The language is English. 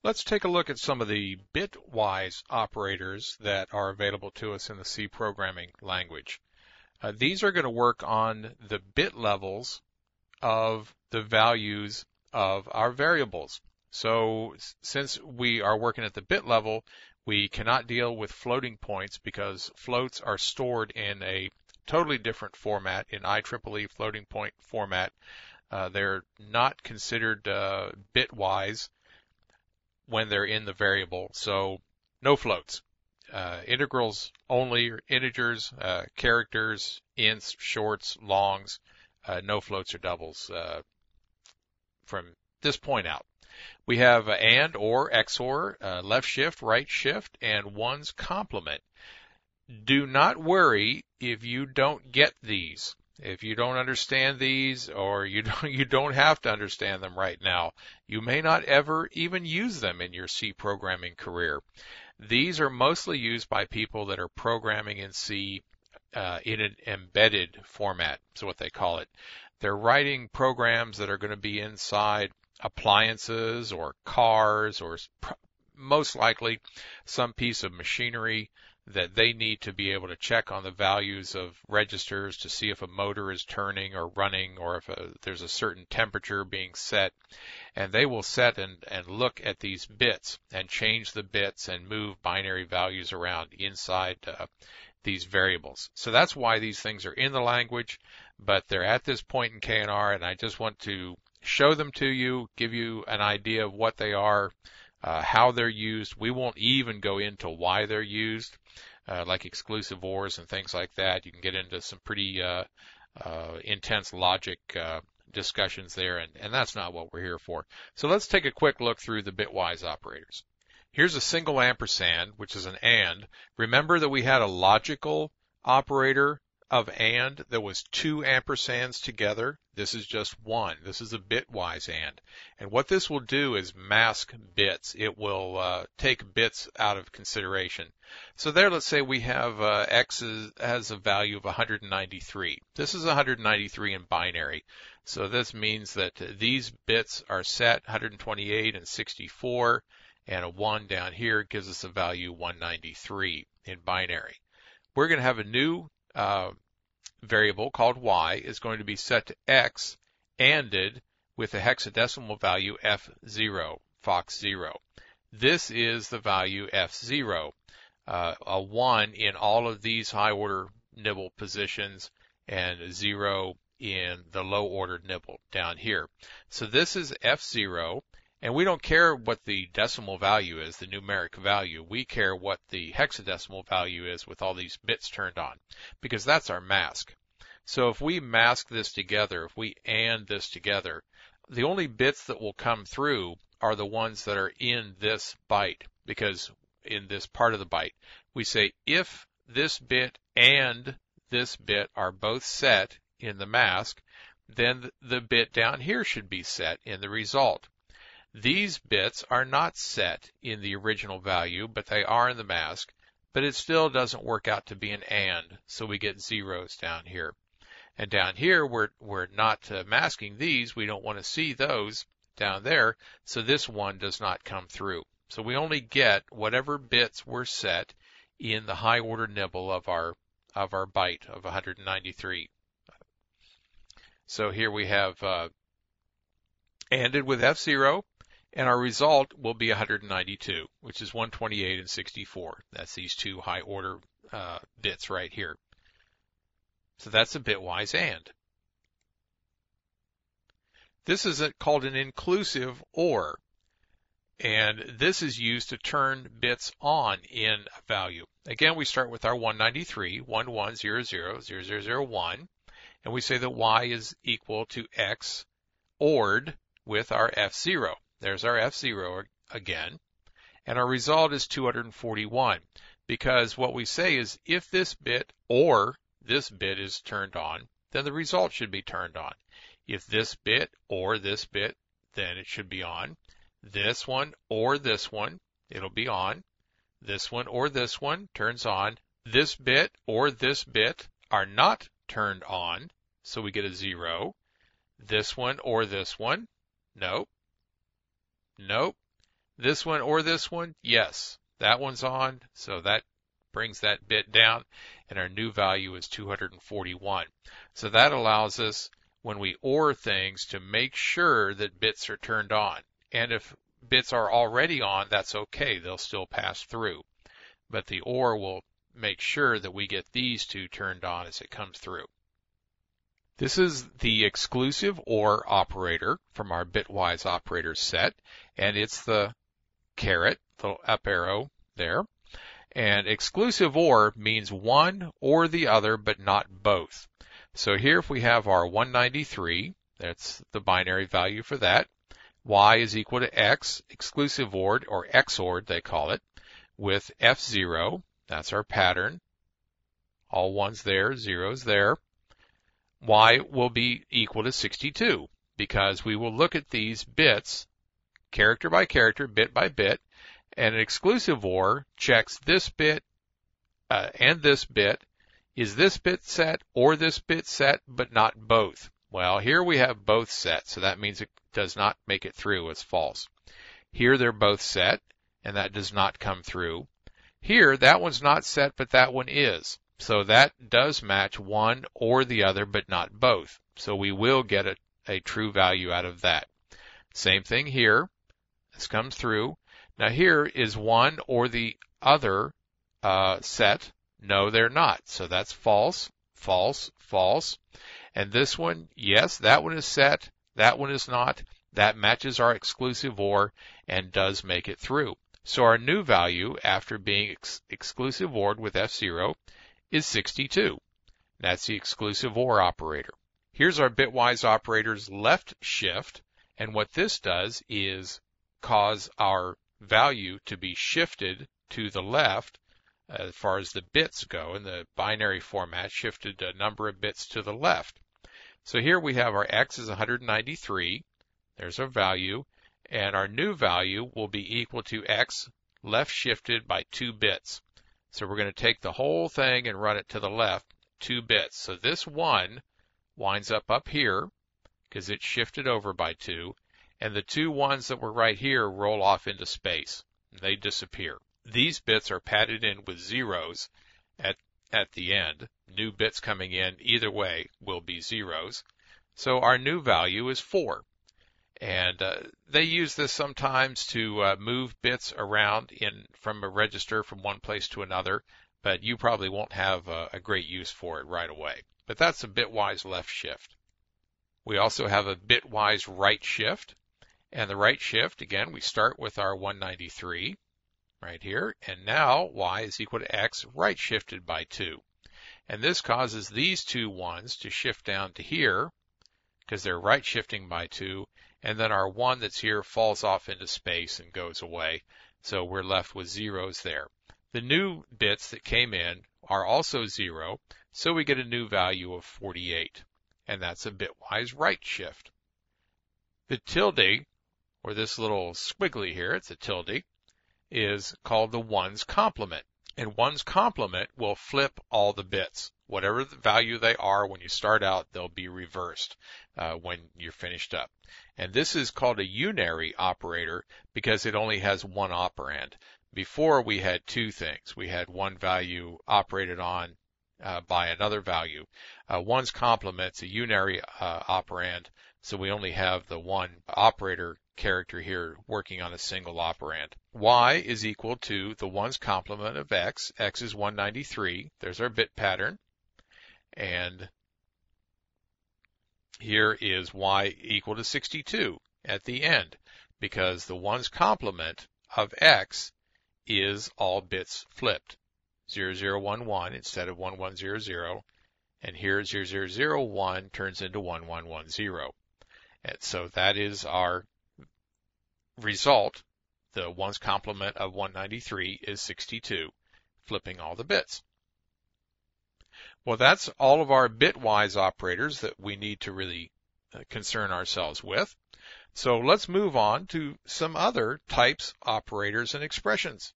Let's take a look at some of the bitwise operators that are available to us in the C programming language. These are going to work on the bit levels of the values of our variables. So since we are working at the bit level, we cannot deal with floating points because floats are stored in a totally different format, in IEEE floating point format. They're not considered bitwise when they're in the variable, so no floats. Integrals only, or integers, characters, ints, shorts, longs, no floats or doubles from this point out. We have AND, OR, XOR, left shift, right shift, and one's complement. Do not worry if you don't get these. If you don't understand these, or you don't have to understand them right now, you may not ever even use them in your C programming career. These are mostly used by people that are programming in C in an embedded format, is what they call it. They're writing programs that are going to be inside appliances or cars, or most likely some piece of machinery that they need to be able to check on the values of registers to see if a motor is turning or running, or if there's a certain temperature being set. And they will set and look at these bits and change the bits and move binary values around inside these variables. So that's why these things are in the language, but they're at this point in K&R, and I just want to show them to you, give you an idea of what they are, how they're used. We won't even go into why they're used, like exclusive ORs and things like that. You can get into some pretty intense logic discussions there, and that's not what we're here for. So let's take a quick look through the bitwise operators. Here's a single ampersand, which is an AND. Remember that we had a logical operator of AND that was two ampersands together. This is just one. This is a bitwise AND. And what this will do is mask bits. It will take bits out of consideration. So there, let's say we have X has a value of 193. This is 193 in binary. So this means that these bits are set 128 and 64, and a 1 down here gives us a value 193 in binary. We're going to have a new variable called Y is going to be set to X ANDed with a hexadecimal value F0, Fox0. This is the value F0, a 1 in all of these high order nibble positions and 0 in the low order nibble down here. So this is F0, and we don't care what the decimal value is, the numeric value. We care what the hexadecimal value is with all these bits turned on, because that's our mask. So if we mask this together, if we AND this together, the only bits that will come through are the ones that are in this byte, because in this part of the byte, we say if this bit and this bit are both set in the mask, then the bit down here should be set in the result. These bits are not set in the original value, but they are in the mask, but it still doesn't work out to be an AND, so we get zeros down here. And down here, we're not masking these. We don't want to see those down there, so this one does not come through. So we only get whatever bits were set in the high order nibble of our byte of 193. So here we have ANDed with F0, and our result will be 192, which is 128 and 64. That's these two high order bits right here. So that's a bitwise AND. This is called an inclusive OR, and this is used to turn bits on in a value. Again, we start with our 193, 11000001, and we say that Y is equal to X ORed with our F0. There's our F0 again, and our result is 241, because what we say is if this bit or this bit is turned on, then the result should be turned on. If this bit or this bit, then it should be on. This one or this one, it'll be on. This one or this one turns on. This bit or this bit are not turned on, so we get a 0. This one or this one, nope. Nope. This one or this one? Yes. That one's on, so that brings that bit down, and our new value is 241. So that allows us, when we OR things, to make sure that bits are turned on. And if bits are already on, that's okay. They'll still pass through. But the OR will make sure that we get these two turned on as it comes through. This is the exclusive OR operator from our Bitwise Operators set, and it's the caret, the up arrow there. And exclusive OR means one or the other, but not both. So here if we have our 193, that's the binary value for that. Y is equal to X, exclusive ORed, or XORed they call it, with F0, that's our pattern. All ones there, zeros there. Y will be equal to 62, because we will look at these bits, character by character, bit by bit, and an exclusive OR checks this bit and this bit. Is this bit set or this bit set, but not both? Well, here we have both set, so that means it does not make it through. It's false. Here they're both set, and that does not come through. Here, that one's not set, but that one is. So that does match one or the other, but not both. So we will get a true value out of that. Same thing here. This comes through. Now here is one or the other set. No, they're not. So that's false, false, false. And this one, yes, that one is set. That one is not. That matches our exclusive OR and does make it through. So our new value after being exclusive ORed with F0 is 62. That's the exclusive OR operator. Here's our Bitwise Operators left shift. And what this does is cause our value to be shifted to the left as far as the bits go in the binary format, shifted a number of bits to the left. So here we have our X is 193. There's our value. And our new value will be equal to X left shifted by 2 bits. So we're going to take the whole thing and run it to the left 2 bits. So this 1 winds up here because it's shifted over by 2. And the 2 ones that were right here roll off into space. They disappear. These bits are padded in with zeros at the end. New bits coming in either way will be zeros. So our new value is 4. And they use this sometimes to move bits around from a register from one place to another, but you probably won't have a great use for it right away. But that's a bitwise left shift. We also have a bitwise right shift. And the right shift, again, we start with our 193 right here. And now Y is equal to X right shifted by 2. And this causes these 2 ones to shift down to here because they're right shifting by 2. And then our 1 that's here falls off into space and goes away. So we're left with zeros there. The new bits that came in are also 0. So we get a new value of 48. And that's a bitwise right shift. The tilde, or this little squiggly here, it's a tilde, is called the ones complement. And ones complement will flip all the bits. Whatever the value they are when you start out, they'll be reversed when you're finished up. And this is called a unary operator because it only has one operand. Before we had 2 things. We had one value operated on by another value. Ones complement's a unary operand, so we only have the one operator character here working on a single operand. Y is equal to the ones complement of X. X is 193. There's our bit pattern. And here is Y equal to 62 at the end because the ones complement of X is all bits flipped. 0011 instead of 1100. And here 0001 turns into 1110. And so that is our result. The ones complement of 193 is 62, flipping all the bits. Well, that's all of our bitwise operators that we need to really concern ourselves with. So let's move on to some other types, operators, and expressions.